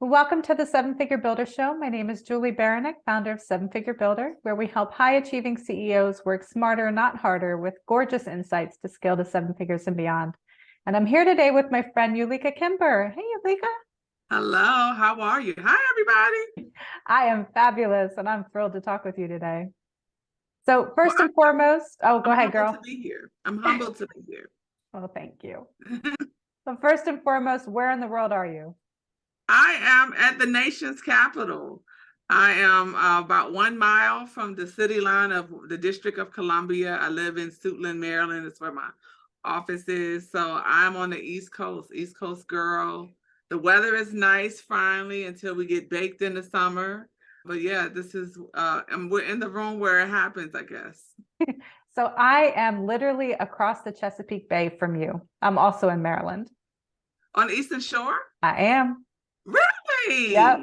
Welcome to the Seven Figure Builder Show. My name is Julie Baranek, founder of Seven Figure Builder, where we help high-achieving CEOs work smarter, not harder, with gorgeous insights to scale to seven figures and beyond. And I'm here today with my friend Eulica Kimber. Hey, Eulica. Hello, how are you? Hi, everybody. I am fabulous, and I'm thrilled to talk with you today. So first Well, and foremost, go ahead, girl. to be here. I'm humbled to be here. Oh, thank you. So first and foremost, where in the world are you? I am at the nation's capital. I am about 1 mile from the city line of the District of Columbia. I live in Suitland, Maryland. It's where my office is. So I'm on the East Coast girl. The weather is nice finally until we get baked in the summer. But yeah, this is, and we're in the room where it happens, I guess. So I am literally across the Chesapeake Bay from you. I'm also in Maryland. On the Eastern Shore? I am. Really? Yep.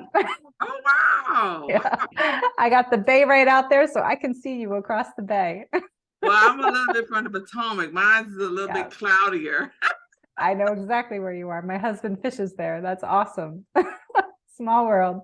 Oh, wow. Yeah. I got the bay right out there, so I can see you across the bay. Well, I'm a little bit from the Potomac. Mine's a little bit cloudier. I know exactly where you are. My husband fishes there. That's awesome. Small world.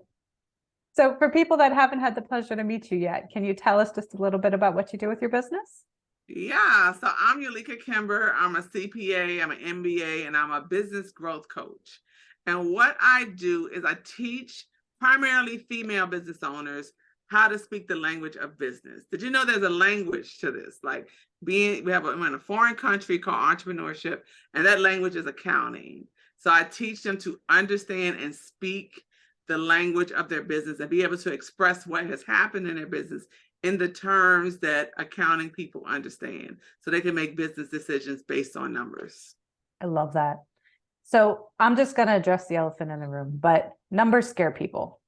So for people that haven't had the pleasure to meet you yet, can you tell us just a little bit about what you do with your business? Yeah, so I'm Eulica Kimber. I'm a CPA, I'm an MBA, and I'm a business growth coach. And what I do is I teach primarily female business owners how to speak the language of business. Did you know there's a language to this? Like we're in a foreign country called entrepreneurship, and that language is accounting. So I teach them to understand and speak the language of their business and be able to express what has happened in their business in the terms that accounting people understand so they can make business decisions based on numbers. I love that. So I'm just going to address the elephant in the room, but numbers scare people.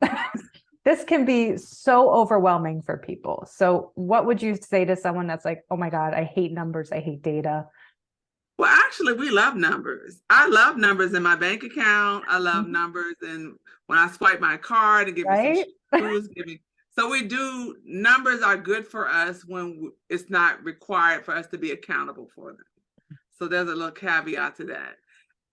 This can be so overwhelming for people. So what would you say to someone that's like, oh my God, I hate numbers, I hate data? Well, actually, we love numbers. I love numbers in my bank account. I love numbers and when I swipe my card and give me some shoes, so we do, numbers are good for us when it's not required for us to be accountable for them. So there's a little caveat to that.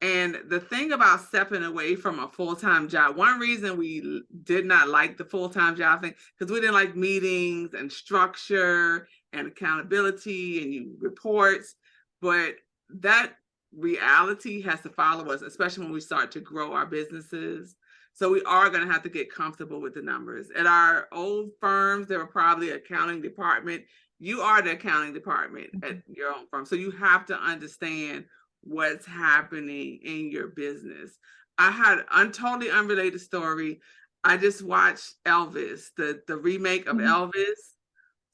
And the thing about stepping away from a full-time job, one reason we did not like the full-time job thing, because we didn't like meetings and structure and accountability and reports, but that reality has to follow us, especially when we start to grow our businesses. So we are going to have to get comfortable with the numbers. At our old firms, there were probably an accounting department. You are the accounting department at your own firm. So you have to understand what's happening in your business. I had a totally unrelated story. I just watched Elvis, the remake of Elvis.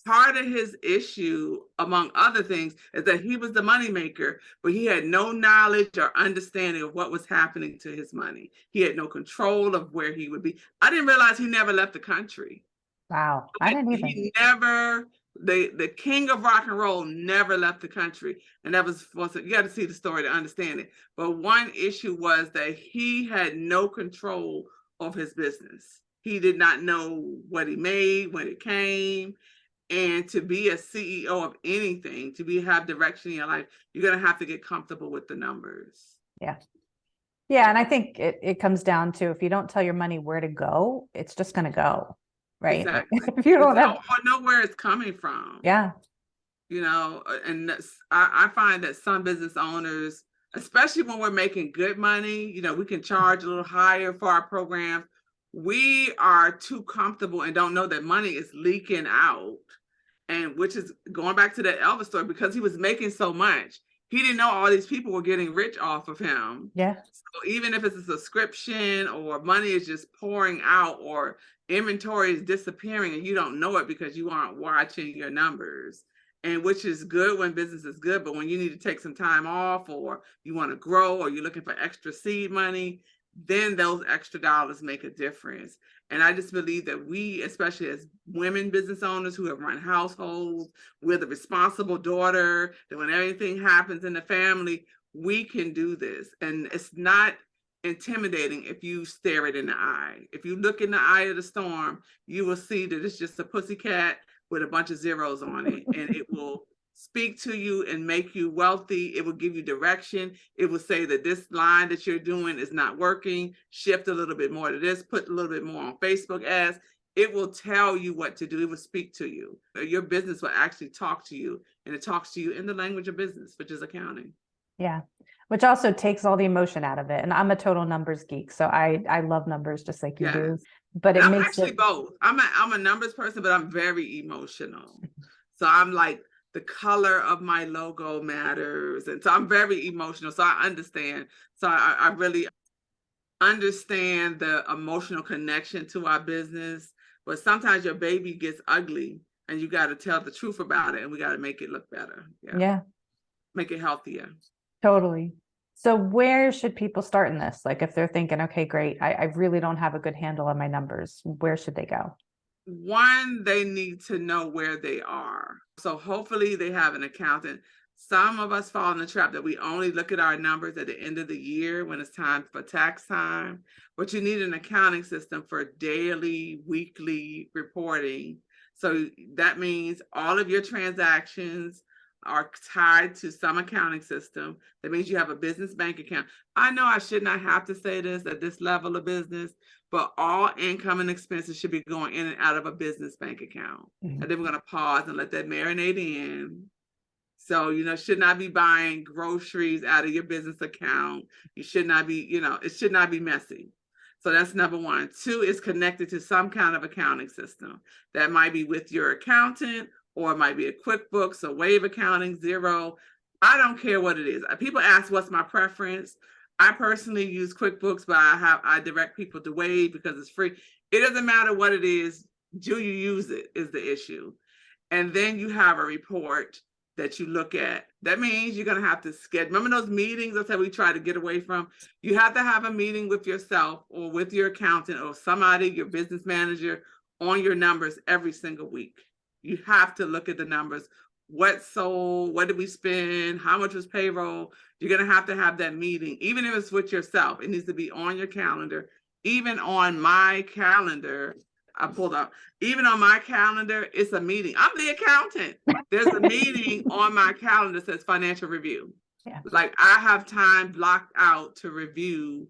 Part of his issue, among other things, is that he was the moneymaker, but he had no knowledge or understanding of what was happening to his money. He had no control of where he would be. I didn't realize he never left the country. Wow, I didn't either. He never, the king of rock and roll never left the country. And that was, you got to see the story to understand it. But one issue was that he had no control of his business. He did not know what he made, when it came. And to be a CEO of anything, have direction in your life, you're going to have to get comfortable with the numbers. Yeah. Yeah. And I think it comes down to, if you don't tell your money where to go, it's just going to go. Right. Exactly. If you don't know where it's coming from. Yeah. You know, and I find that some business owners, especially when we're making good money, you know, we can charge a little higher for our programs. We are too comfortable and don't know that money is leaking out. And which is going back to that Elvis story, because he was making so much, he didn't know all these people were getting rich off of him. Yeah. So even if it's a subscription or money is just pouring out or inventory is disappearing and you don't know it because you aren't watching your numbers. And which is good when business is good, but when you need to take some time off or you want to grow or you're looking for extra seed money, then those extra dollars make a difference. And I just believe that we, especially as women business owners who have run households, we're the responsible daughter, that when everything happens in the family, we can do this. And it's not intimidating if you stare it in the eye. If you look in the eye of the storm, you will see that it's just a pussycat with a bunch of zeros on it, and it will speak to you and make you wealthy. It will give you direction. It will say that this line that you're doing is not working. Shift a little bit more to this, put a little bit more on Facebook ads. It will tell you what to do. It will speak to you. Your business will actually talk to you, and it talks to you in the language of business, which is accounting. Yeah. Which also takes all the emotion out of it. And I'm a total numbers geek. So I love numbers just like you do. But I'm actually both. I'm a numbers person, but I'm very emotional. So I'm like, the color of my logo matters. And so I'm very emotional. So I understand. So I really understand the emotional connection to our business. But sometimes your baby gets ugly and you got to tell the truth about it, and we got to make it look better. Yeah. Make it healthier. Totally. So where should people start in this? Like if they're thinking, okay, great, I really don't have a good handle on my numbers, where should they go? One, they need to know where they are. So hopefully they have an accountant. Some of us fall in the trap that we only look at our numbers at the end of the year when it's time for tax time, but you need an accounting system for daily, weekly reporting. So that means all of your transactions are tied to some accounting system. That means you have a business bank account. I know I should not have to say this at this level of business, but all income and expenses should be going in and out of a business bank account. And then we're going to pause and let that marinate in. So, should not be buying groceries out of your business account. You should not be, it should not be messy. So that's number one. Two, is connected to some kind of accounting system. That might be with your accountant, or it might be a QuickBooks, a Wave accounting, Xero. I don't care what it is. People ask what's my preference. I personally use QuickBooks, but I direct people to Wave because it's free. It doesn't matter what it is. Do you use it is the issue. And then you have a report that you look at. That means you're going to have to schedule. Remember those meetings I said we try to get away from? You have to have a meeting with yourself or with your accountant or somebody, your business manager, on your numbers every single week. You have to look at the numbers. What sold? What did we spend? How much was payroll? You're going to have that meeting. Even if it's with yourself, it needs to be on your calendar. Even on my calendar, I pulled up. Even on my calendar, it's a meeting. I'm the accountant. There's a meeting on my calendar that says financial review. Yeah. Like I have time blocked out to review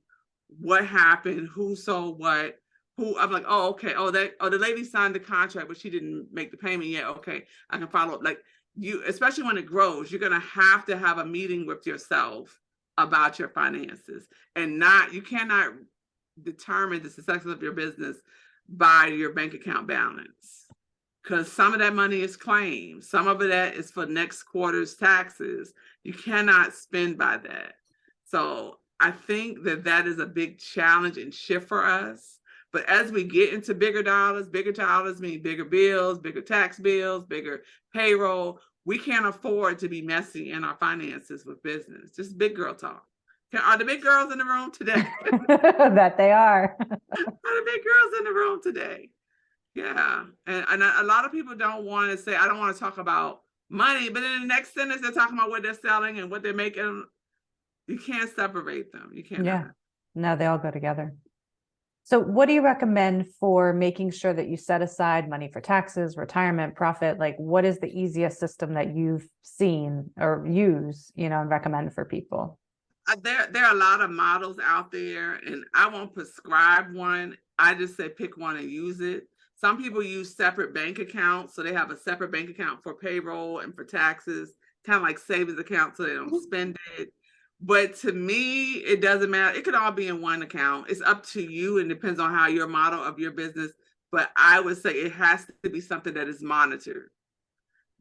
what happened, who sold what, who. I'm like, oh, okay. Oh, the lady signed the contract, but she didn't make the payment yet. Okay, I can follow up. Like you, especially when it grows, you're gonna have to have a meeting with yourself about your finances, and you cannot determine the success of your business by your bank account balance, because some of that money is claimed. Some of that is for next quarter's taxes. You cannot spend by that. So I think that is a big challenge and shift for us. But as we get into bigger dollars mean bigger bills, bigger tax bills, bigger payroll. We can't afford to be messy in our finances with business. Just big girl talk. Are the big girls in the room today? That they are. Are the big girls in the room today? Yeah. And a lot of people don't want to say, I don't want to talk about money, but in the next sentence, they're talking about what they're selling and what they're making. You can't separate them. You can't. Yeah. No, they all go together. So what do you recommend for making sure that you set aside money for taxes, retirement, profit? Like what is the easiest system that you've seen or use, and recommend for people? There are a lot of models out there, and I won't prescribe one. I just say pick one and use it. Some people use separate bank accounts, so they have a separate bank account for payroll and for taxes, kind of like savings account, so they don't spend it. But to me, it doesn't matter. It could all be in one account. It's up to you and depends on how your model of your business. But I would say it has to be something that is monitored.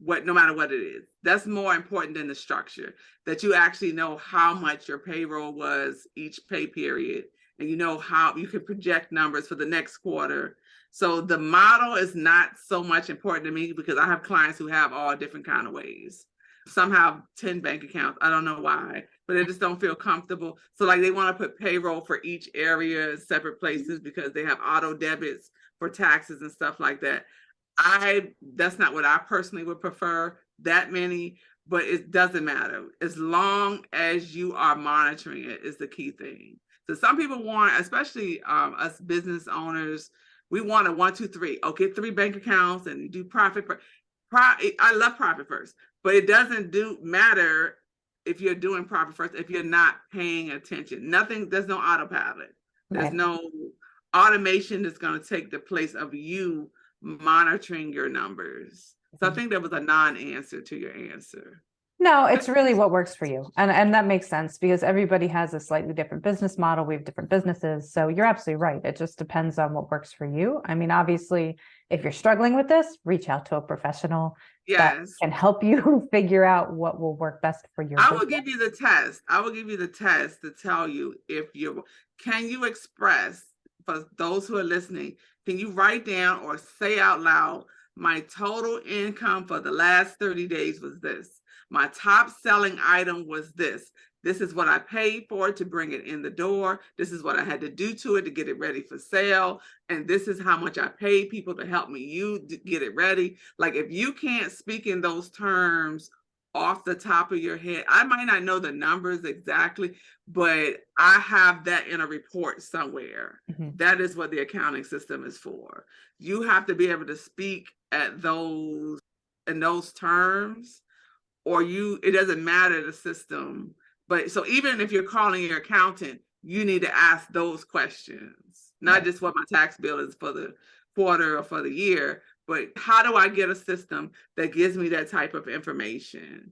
No matter what it is, that's more important than the structure, that you actually know how much your payroll was each pay period, and how you can project numbers for the next quarter. So the model is not so much important to me because I have clients who have all different kind of ways. Some have 10 bank accounts. I don't know why, but they just don't feel comfortable. So like they want to put payroll for each area, separate places, because they have auto debits for taxes and stuff like that. That's not what I personally would prefer, that many, but it doesn't matter. As long as you are monitoring it is the key thing. So some people want, especially us business owners, we want a 1, 2, 3. Okay, 3 bank accounts and you do profit. I love profit first. but it doesn't matter if you're doing proper first, if you're not paying attention. There's no autopilot. There's no automation that's going to take the place of you monitoring your numbers. So I think that was a non-answer to your answer. No, it's really what works for you. And that makes sense because everybody has a slightly different business model. We have different businesses. So you're absolutely right. It just depends on what works for you. I mean, obviously, if you're struggling with this, reach out to a professional that can help you figure out what will work best for your business. Will give you the test. I will give you the test to tell you can you express, for those who are listening, can you write down or say out loud, my total income for the last 30 days was this. My top selling item was this. This is what I paid for to bring it in the door. This is what I had to do to it to get it ready for sale. And this is how much I paid people to help me get it ready. Like, if you can't speak in those terms off the top of your head, I might not know the numbers exactly, but I have that in a report somewhere. Mm-hmm. That is what the accounting system is for. You have to be able to speak in those terms, or it doesn't matter the system. But so even if you're calling your accountant, you need to ask those questions, not just what my tax bill is for the quarter or for the year, but how do I get a system that gives me that type of information?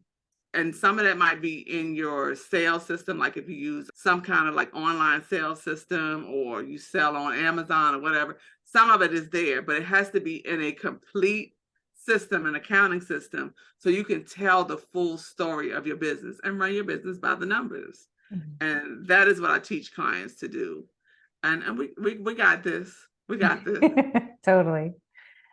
And some of that might be in your sales system, like if you use some kind of like online sales system, or you sell on Amazon or whatever. Some of it is there, but it has to be in a complete system, an accounting system, so you can tell the full story of your business and run your business by the numbers. Mm-hmm. And that is what I teach clients to do. And we got this. We got this. Totally.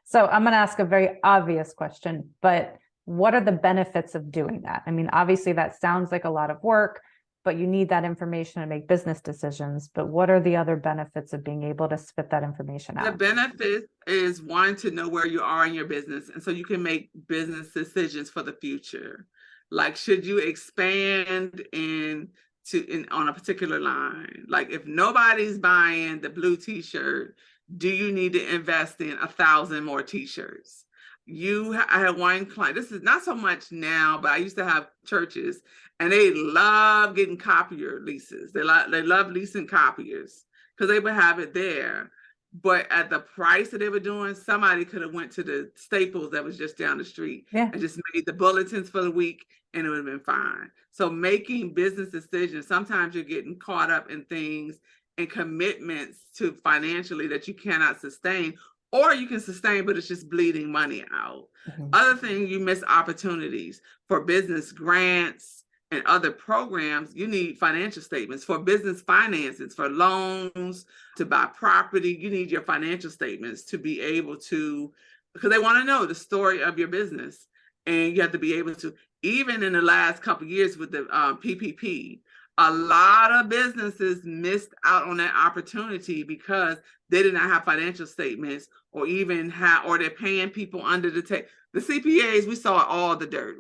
So I'm going to ask a very obvious question, but what are the benefits of doing that? I mean, obviously that sounds like a lot of work, but you need that information to make business decisions. But what are the other benefits of being able to spit that information out? The benefit is, one, to know where you are in your business. And so you can make business decisions for the future. Like, should you expand on a particular line? Like, if nobody's buying the blue t-shirt, do you need to invest in 1,000 more t-shirts? I had one client, this is not so much now, but I used to have churches, and they love getting copier leases. They love leasing copiers because they would have it there. But at the price that they were doing, somebody could have went to the Staples that was just down the street and just made the bulletins for the week, and it would have been fine. So making business decisions, sometimes you're getting caught up in things and commitments to financially that you cannot sustain, or you can sustain, but it's just bleeding money out. Mm-hmm. Other thing, you miss opportunities for business grants and other programs. You need financial statements for business finances, for loans, to buy property. You need your financial statements to be able to, because they want to know the story of your business. And you have to be able to, even in the last couple of years with the PPP, a lot of businesses missed out on that opportunity because they did not have financial statements, or they're paying people under the table. The CPAs, we saw all the dirt.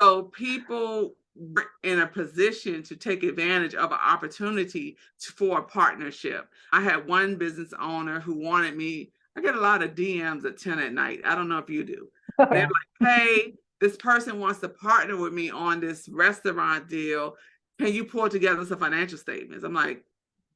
So people were in a position to take advantage of an opportunity for a partnership. I had one business owner who wanted me. I get a lot of DMs at 10 at night. I don't know if you do. They're like, hey, this person wants to partner with me on this restaurant deal. Can you pull together some financial statements? I'm like,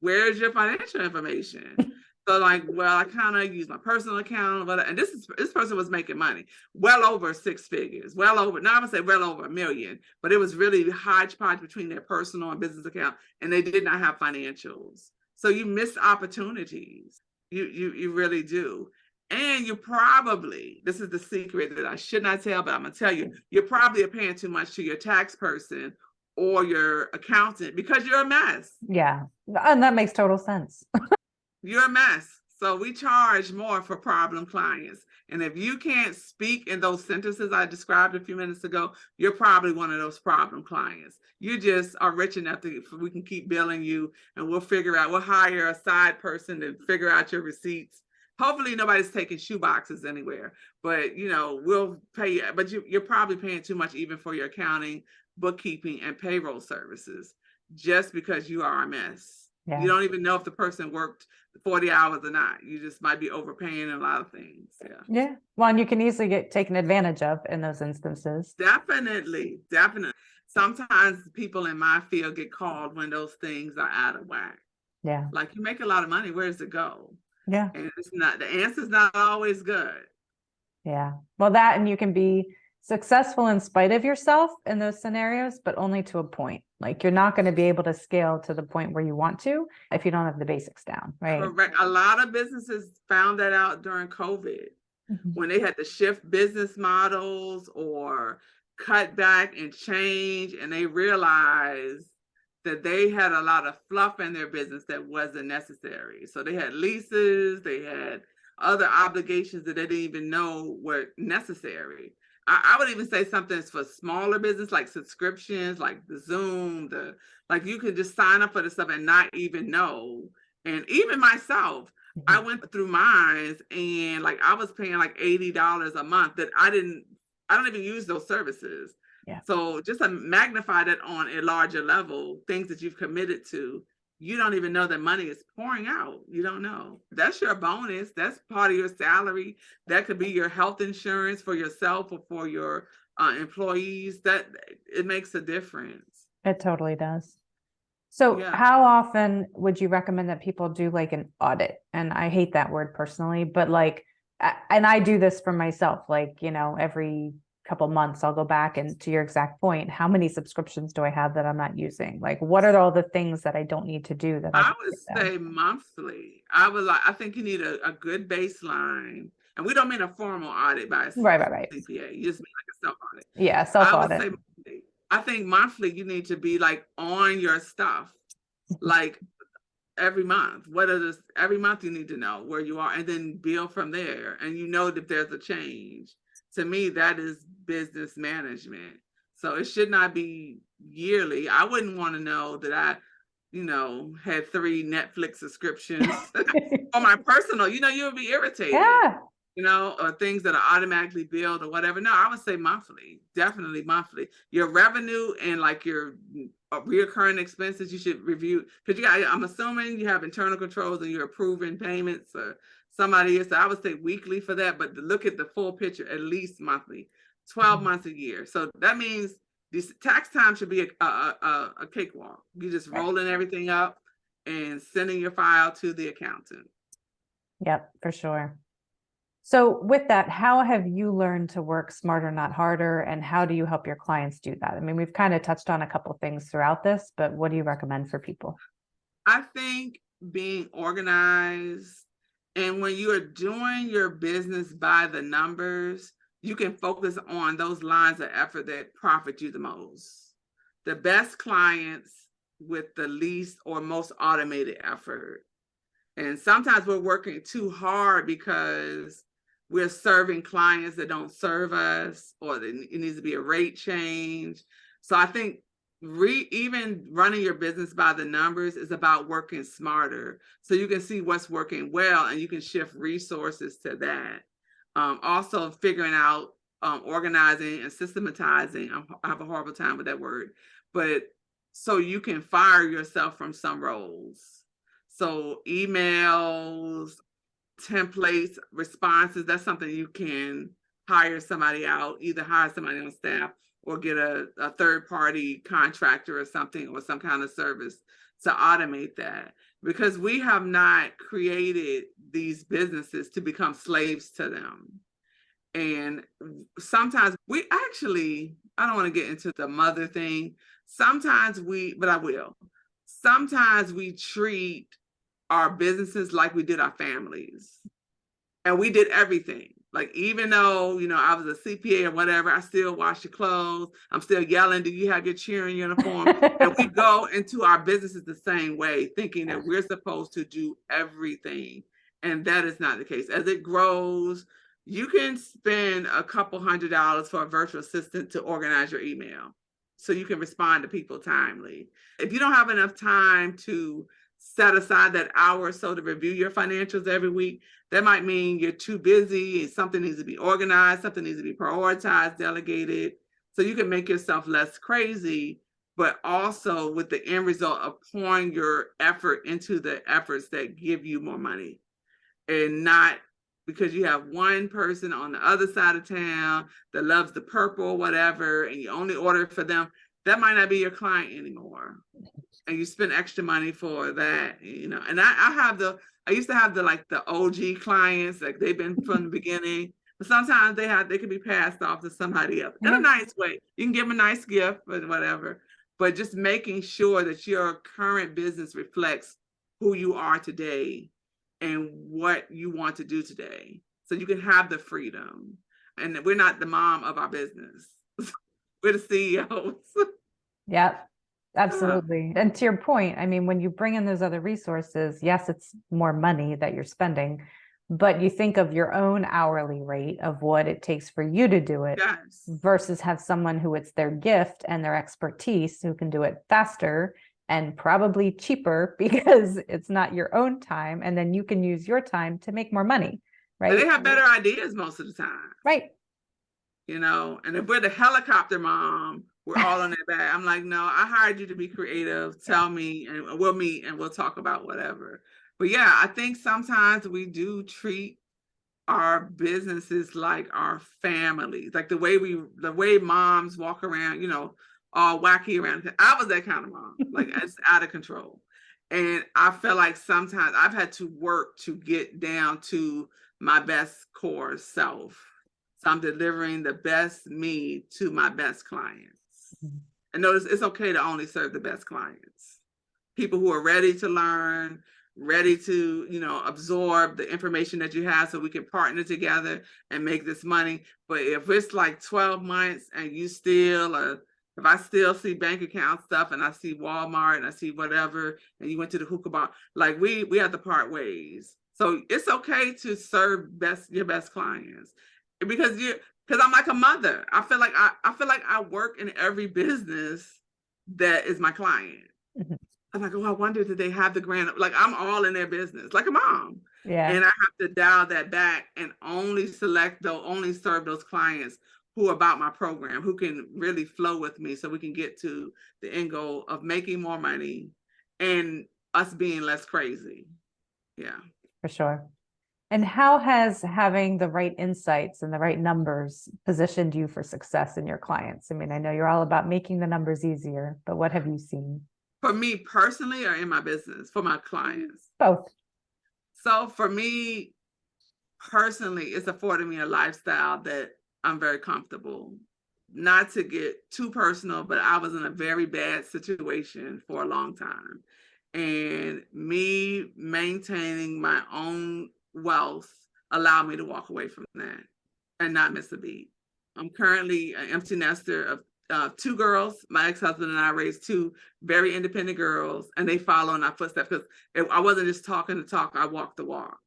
where's your financial information? So like, well, I kind of use my personal account, and this person was making money, well over 6 figures, now I'm gonna say well over $1 million, but it was really hodgepodge between their personal and business account, and they did not have financials. So you miss opportunities. You really do. And you probably, this is the secret that I should not tell, but I'm gonna tell you, you're probably paying too much to your tax person or your accountant because you're a mess. Yeah, and that makes total sense. You're a mess. So we charge more for problem clients. And if you can't speak in those sentences I described a few minutes ago, you're probably one of those problem clients. You just are rich enough we can keep billing you, and we'll hire a side person to figure out your receipts. Hopefully nobody's taking shoe boxes anywhere, but we'll pay you, but you're probably paying too much even for your accounting, bookkeeping, and payroll services, just because you are a mess. Yeah. You don't even know if the person worked 40 hours or not. You just might be overpaying a lot of things. Yeah. Yeah. Well, and you can easily get taken advantage of in those instances. Definitely. Definitely. Sometimes people in my field get called when those things are out of whack. Yeah. Like, you make a lot of money, where does it go? Yeah. And it's not, the answer's not always good. Yeah. Well, that, and you can be successful in spite of yourself in those scenarios, but only to a point. Like, you're not going to be able to scale to the point where you want to if you don't have the basics down, right? Correct. A lot of businesses found that out during COVID when they had to shift business models or cut back and change, and they realized that they had a lot of fluff in their business that wasn't necessary. So they had leases, they had other obligations that they didn't even know were necessary. I would even say something for smaller business, like subscriptions, like the Zoom, like you could just sign up for the stuff and not even know. And even myself, I went through mine, and like I was paying like $80 a month that I don't even use those services. Yeah. So just to magnify that on a larger level, things that you've committed to, you don't even know that money is pouring out. You don't know. That's your bonus. That's part of your salary. That could be your health insurance for yourself or for your employees. That it makes a difference. It totally does. So Yeah. how often would you recommend that people do like an audit? And I hate that word personally, but like, and I do this for myself, like, every couple months I'll go back, and to your exact point, how many subscriptions do I have that I'm not using? Like, what are all the things that I don't need to do that I would say monthly. I think you need a good baseline. And we don't mean a formal audit by a Right. CPA. You just mean like a self audit. Yeah, I would self-audit. say monthly. I think monthly you need to be like on your stuff, like every month. Every month you need to know where you are and then build from there. And you know that there's a change. To me, that is business management. So it should not be yearly. I wouldn't want to know that I had 3 Netflix subscriptions on my personal, you would be irritated. Yeah. Or things that are automatically billed or whatever. No, I would say monthly, definitely monthly. Your revenue and like your reoccurring expenses, you should review, because I'm assuming you have internal controls and you're approving payments or somebody is. So I would say weekly for that, but to look at the full picture, at least monthly, 12 months a year. So that means this tax time should be a cakewalk. You just rolling everything up and sending your file to the accountant. Yep, for sure. So with that, how have you learned to work smarter, not harder? And how do you help your clients do that? I mean, we've kind of touched on a couple of things throughout this, but what do you recommend for people? I think being organized, and when you are doing your business by the numbers, you can focus on those lines of effort that profit you the most. The best clients with the least or most automated effort. And sometimes we're working too hard because we're serving clients that don't serve us, or it needs to be a rate change. So I think even running your business by the numbers is about working smarter. So you can see what's working well and you can shift resources to that. Also figuring out, organizing and systematizing. I have a horrible time with that word, but so you can fire yourself from some roles. So emails, templates, responses, that's something you can hire somebody out, either hire somebody on staff or get a third party contractor or something, or some kind of service to automate that. Because we have not created these businesses to become slaves to them. And sometimes I don't want to get into the mother thing. But I will. Sometimes we treat our businesses like we did our families, and we did everything. Like, even though, I was a CPA or whatever, I still wash your clothes. I'm still yelling, do you have your cheering uniform? And we go into our businesses the same way, thinking that we're supposed to do everything. And that is not the case. As it grows, you can spend a couple $100s for a virtual assistant to organize your email so you can respond to people timely. If you don't have enough time to set aside that hour or so to review your financials every week, that might mean you're too busy and something needs to be organized, something needs to be prioritized, delegated, so you can make yourself less crazy but also with the end result of pouring your effort into the efforts that give you more money, and not because you have one person on the other side of town that loves the purple, whatever, and you only order for them. That might not be your client anymore. And you spend extra money for that, you know. And I used to have the OG clients, like they've been from the beginning, but sometimes they can be passed off to somebody else in a nice way. You can give them a nice gift or whatever, but just making sure that your current business reflects who you are today and what you want to do today, so you can have the freedom. And we're not the mom of our business. We're the CEOs. Yep. Absolutely. And to your point, I mean, when you bring in those other resources, yes, it's more money that you're spending, but you think of your own hourly rate of what it takes for you to do it, Yes. versus have someone who it's their gift and their expertise who can do it faster and probably cheaper because it's not your own time. And then you can use your time to make more money, right? And they have better ideas most of the time. Right. You know, and if we're the helicopter mom, we're all on their back. I'm like, no, I hired you to be creative. Tell me, and we'll meet and we'll talk about whatever. But yeah, I think sometimes we do treat our businesses like our families, like the way moms walk around, you know, all wacky around. I was that kind of mom, like it's out of control. And I feel like sometimes I've had to work to get down to my best core self. So I'm delivering the best me to my best clients. And notice it's okay to only serve the best clients. People who are ready to learn, ready to, you know, absorb the information that you have so we can partner together and make this money. But if it's like 12 months and you still, if I still see bank account stuff and I see Walmart and I see whatever, and you went to the hookah bar, like we have to part ways. So it's okay to serve your best clients, because I'm like a mother. I feel like I work in every business that is my client. Mm-hmm. I'm like, oh, I wonder, did they have the grand? Like, I'm all in their business, like a mom. Yeah. And I have to dial that back and only serve those clients who are about my program, who can really flow with me, so we can get to the end goal of making more money and us being less crazy. Yeah. For sure. And how has having the right insights and the right numbers positioned you for success in your clients? I mean, I know you're all about making the numbers easier, but what have you seen? For me personally, or in my business, for my clients? Both. So for me personally, it's afforded me a lifestyle that I'm very comfortable. Not to get too personal, but I was in a very bad situation for a long time. And me maintaining my own wealth allowed me to walk away from that and not miss a beat. I'm currently an empty nester of 2 girls. My ex-husband and I raised 2 very independent girls, and they follow in our footsteps, because I wasn't just talking the talk, I walked the walk.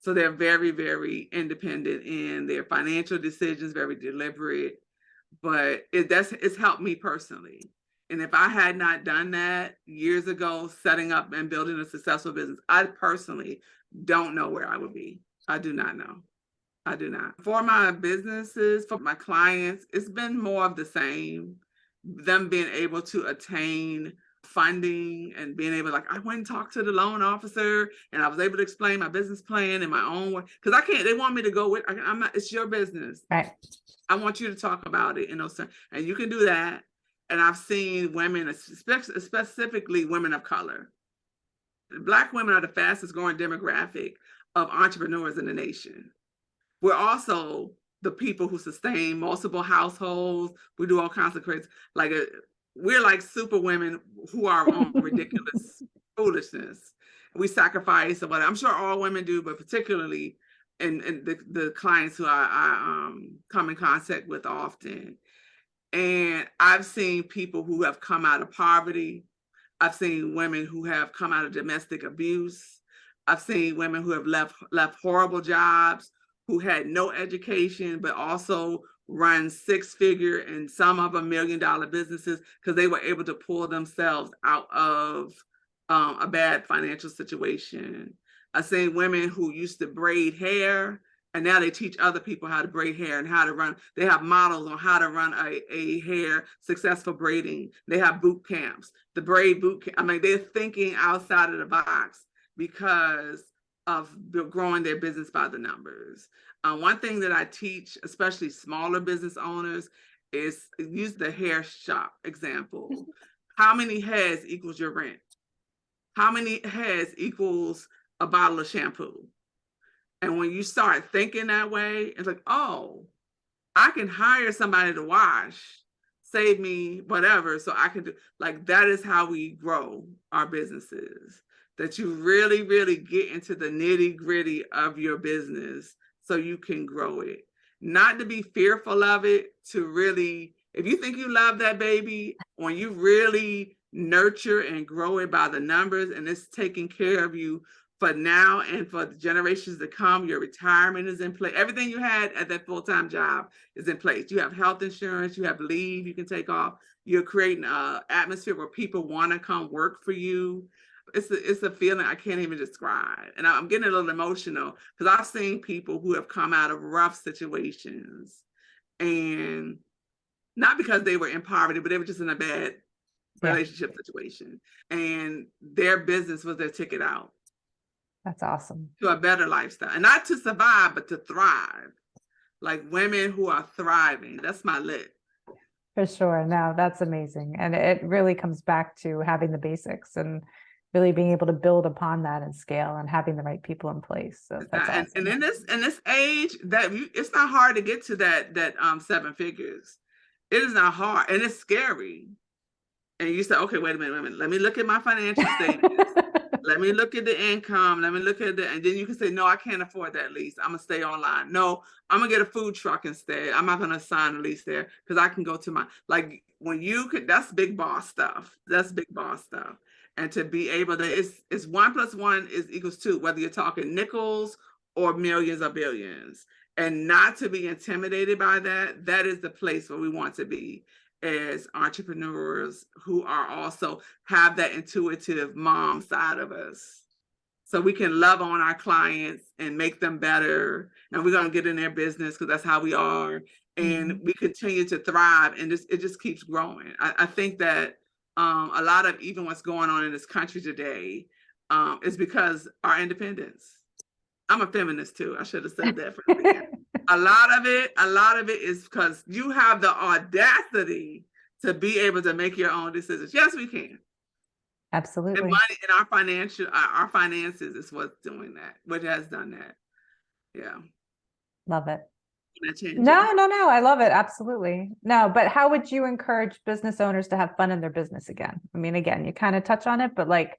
So they're very, very independent in their financial decisions, very deliberate, but it's helped me personally. And if I had not done that years ago, setting up and building a successful business, I personally don't know where I would be. I do not know. I do not. For my businesses, for my clients, it's been more of the same. Them being able to attain funding and being able, like, I went and talked to the loan officer and I was able to explain my business plan in my own way. Because I can't, they want me to go with, I'm not, it's your business. Right. I want you to talk about it, and you can do that. And I've seen women, specifically women of color. Black women are the fastest growing demographic of entrepreneurs in the nation. We're also the people who sustain multiple households. We do all kinds of crazy, we're like super women who are on ridiculous foolishness. We sacrifice or whatever. I'm sure all women do, but particularly in the clients who I come in contact with often. And I've seen people who have come out of poverty. I've seen women who have come out of domestic abuse. I've seen women who have left horrible jobs, who had no education, but also run 6-figure and some of $1 million businesses because they were able to pull themselves out of a bad financial situation. I've seen women who used to braid hair And now they teach other people how to braid hair and how to run. They have models on how to run a hair successful braiding. They have boot camps, the braid boot camp. I mean, they're thinking outside of the box because of growing their business by the numbers. One thing that I teach, especially smaller business owners, is use the hair shop example. How many heads equals your rent? How many heads equals a bottle of shampoo? And when you start thinking that way, it's like, oh, I can hire somebody to wash, save me whatever. So I can do, like, that is how we grow our businesses. That you really, really get into the nitty gritty of your business so you can grow it. Not to be fearful of it, to really, if you think you love that baby, when you really nurture and grow it by the numbers and it's taking care of you for now and for the generations to come, your retirement is in place. Everything you had at that full-time job is in place. You have health insurance, you have leave you can take off. You're creating an atmosphere where people want to come work for you. It's a feeling I can't even describe. And I'm getting a little emotional because I've seen people who have come out of rough situations, and not because they were in poverty, but they were just in a bad relationship situation. And their business was their ticket out. That's awesome. To a better lifestyle, and not to survive, but to thrive. Like women who are thriving. That's my lit. For sure. No, that's amazing. And it really comes back to having the basics and really being able to build upon that and scale and having the right people in place. So that's awesome. And in this age, that it's not hard to get to that 7 figures. It is not hard, and it's scary. And you say, okay, wait a minute. Let me look at my financial statements. Let me look at the income. Let me look at and then you can say, no, I can't afford that lease. I'm gonna stay online. No, I'm gonna get a food truck instead. I'm not gonna sign a lease there because I can go to my, like, when you could, that's big boss stuff. That's big boss stuff. And to be able to, it's 1 + 1 is equals 2, whether you're talking nickels or millions or billions. And not to be intimidated by that. That is the place where we want to be as entrepreneurs who are also have that intuitive mom side of us. So we can love on our clients and make them better. And we're going to get in their business because that's how we are. And we continue to thrive, and it just keeps growing. I think that a lot of even what's going on in this country today is because our independence. I'm a feminist too. I should have said that from the beginning. A lot of it is because you have the audacity to be able to make your own decisions. Yes, we can. Absolutely. And money in our finances is what's doing that, what has done that. Yeah. Love it. No, I love it. Absolutely. No, but how would you encourage business owners to have fun in their business again? I mean, again, you kind of touch on it, but like,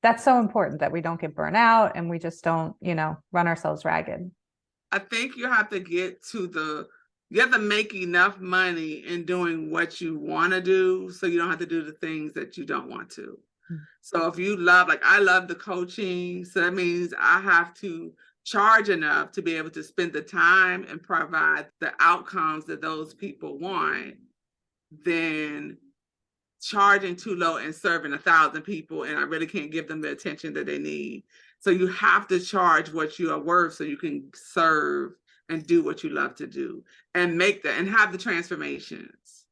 that's so important that we don't get burnt out and we just don't, run ourselves ragged. I think you have to you have to make enough money in doing what you want to do so you don't have to do the things that you don't want to. So if you love, like I love the coaching, so that means I have to charge enough to be able to spend the time and provide the outcomes that those people want, then charging too low and serving 1,000 people and I really can't give them the attention that they need. So you have to charge what you are worth so you can serve and do what you love to do and make that and have the transformations.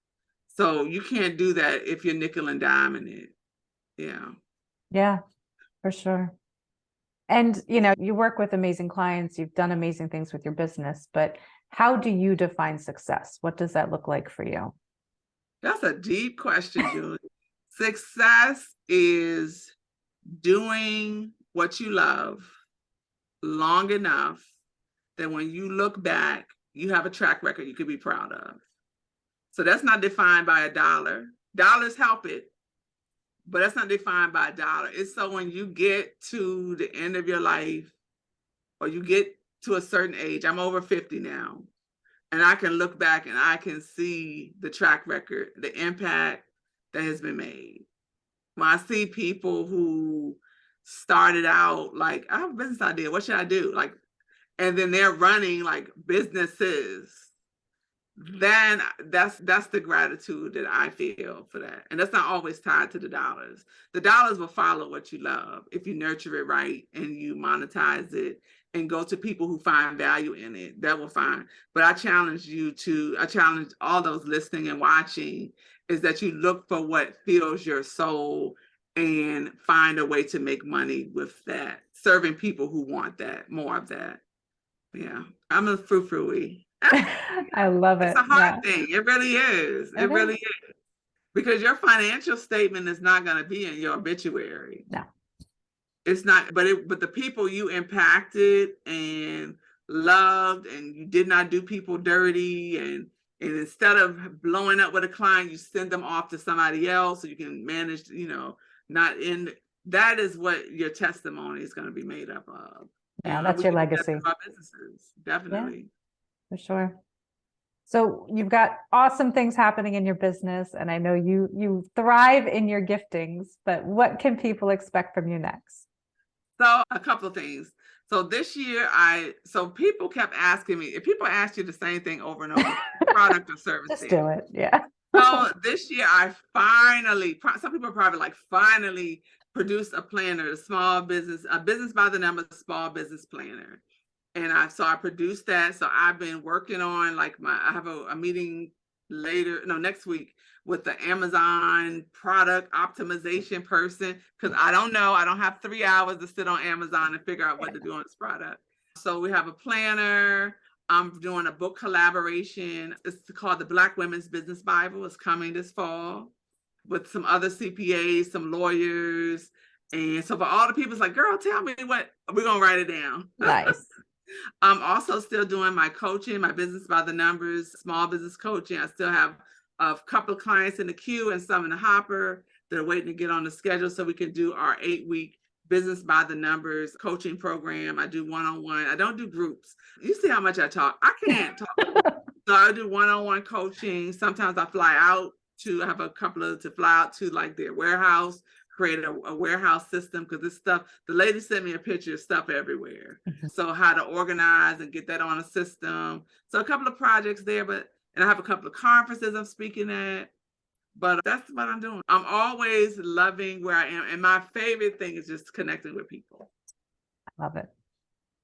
So you can't do that if you're nickel and diming it. Yeah. Yeah, for sure. And, you work with amazing clients, you've done amazing things with your business, but how do you define success? What does that look like for you? That's a deep question, Julie. Success is doing what you love long enough that when you look back, you have a track record you could be proud of. So that's not defined by a dollar. Dollars help it, but that's not defined by a dollar. It's so when you get to the end of your life or you get to a certain age, I'm over 50 now, and I can look back and I can see the track record, the impact that has been made. When I see people who started out like, I have a business idea, what should I do? Like, and then they're running like businesses then that's the gratitude that I feel for that. And that's not always tied to the dollars. The dollars will follow what you love if you nurture it right and you monetize it and go to people who find value in it. That will find. But I challenge all those listening and watching is that you look for what fills your soul and find a way to make money with that, serving people who want that, more of that. Yeah, I'm a frou-frou-y. I love it. It's a hard thing. It really is. It really is. Because your financial statement is not going to be in your obituary. No. It's not, but the people you impacted and loved, and you did not do people dirty, and instead of blowing up with a client, you send them off to somebody else so you can manage, not in, that is what your testimony is going to be made up of. Yeah, that's your legacy. Our businesses, definitely. Yeah, for sure. So you've got awesome things happening in your business, and I know you thrive in your giftings, but what can people expect from you next? So a couple of things. So this year, so people kept asking me, if people ask you the same thing over and over, product or service. Just do it. Yeah. So this year I finally, some people are probably like, finally produced a planner, a business by the number, small business planner. And I produced that. So I've been working on I have a meeting next week with the Amazon product optimization person, because I don't have 3 hours to sit on Amazon and figure out what to do on this product. So we have a planner. I'm doing a book collaboration. It's called the Black Women's Business Bible. It's coming this fall with some other CPAs, some lawyers. And so for all the people, it's like, girl, tell me what, we're going to write it down. Nice. I'm also still doing my coaching, my business by the numbers, small business coaching. I still have a couple of clients in the queue and some in the hopper that are waiting to get on the schedule so we can do our 8-week business by the numbers coaching program. I do one-on-one. I don't do groups. You see how much I talk. I can't talk. So I do one-on-one coaching. Sometimes I fly out to fly out to their warehouse, create a warehouse system, because this stuff, the lady sent me a picture of stuff everywhere. Mm-hmm. So how to organize and get that on a system. So a couple of projects there, and I have a couple of conferences I'm speaking at. But that's what I'm doing. I'm always loving where I am. And my favorite thing is just connecting with people. I love it.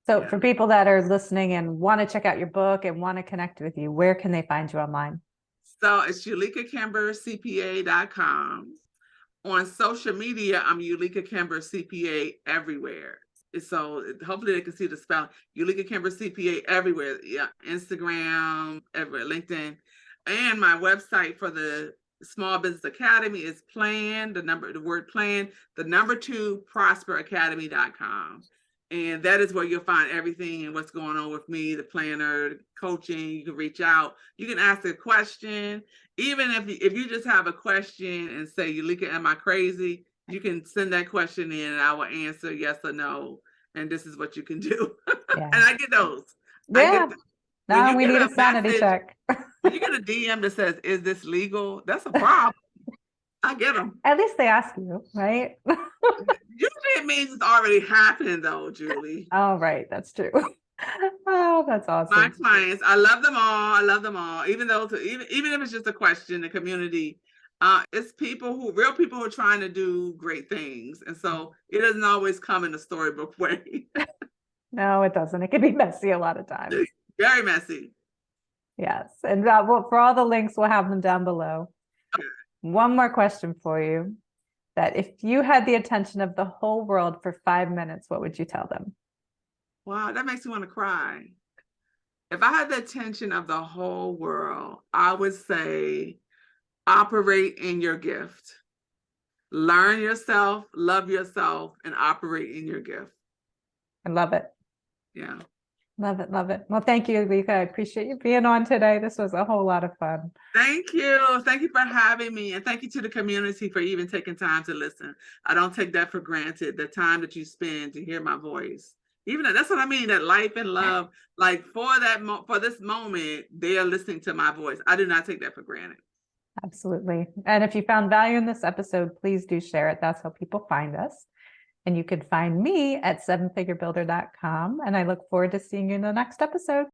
So for people that are listening and want to check out your book and want to connect with you, where can they find you online? So it's EulicaKimberCPA.com. On social media, I'm Eulica Kimber CPA everywhere. So hopefully they can see the spelling. Eulica Kimber CPA everywhere. Yeah, Instagram, everywhere, LinkedIn. And my website for the Small Business Academy is the word plan, the number 2 prosperacademy.com. And that is where you'll find everything and what's going on with me, the planner, the coaching. You can reach out. You can ask a question. Even if you just have a question and say, Eulica, am I crazy? You can send that question in and I will answer yes or no. And this is what you can do. Yeah. And I get those. Yeah. Now we need a sanity check. When you get a DM that says, is this legal? That's a problem. I get them. At least they ask you, right? Usually it means it's already happening though, Julie. Oh, right. That's true. Oh, that's awesome. My clients, I love them all. Even if it's just a question, the community, it's real people who are trying to do great things. And so it doesn't always come in a storybook way. No, it doesn't. It can be messy a lot of times. Very messy. Yes. And for all the links, we'll have them down below. Okay. One more question for you. That if you had the attention of the whole world for 5 minutes, what would you tell them? Wow, that makes me want to cry. If I had the attention of the whole world, I would say operate in your gift. Learn yourself, love yourself, and operate in your gift. I love it. Yeah. Love it. Love it. Well, thank you, Eulica. I appreciate you being on today. This was a whole lot of fun. Thank you. Thank you for having me. And thank you to the community for even taking time to listen. I don't take that for granted, the time that you spend to hear my voice. Even that's what I mean, that life and love, for this moment, they are listening to my voice. I do not take that for granted. Absolutely. And if you found value in this episode, please do share it. That's how people find us. And you can find me at sevenfigurebuilder.com. And I look forward to seeing you in the next episode.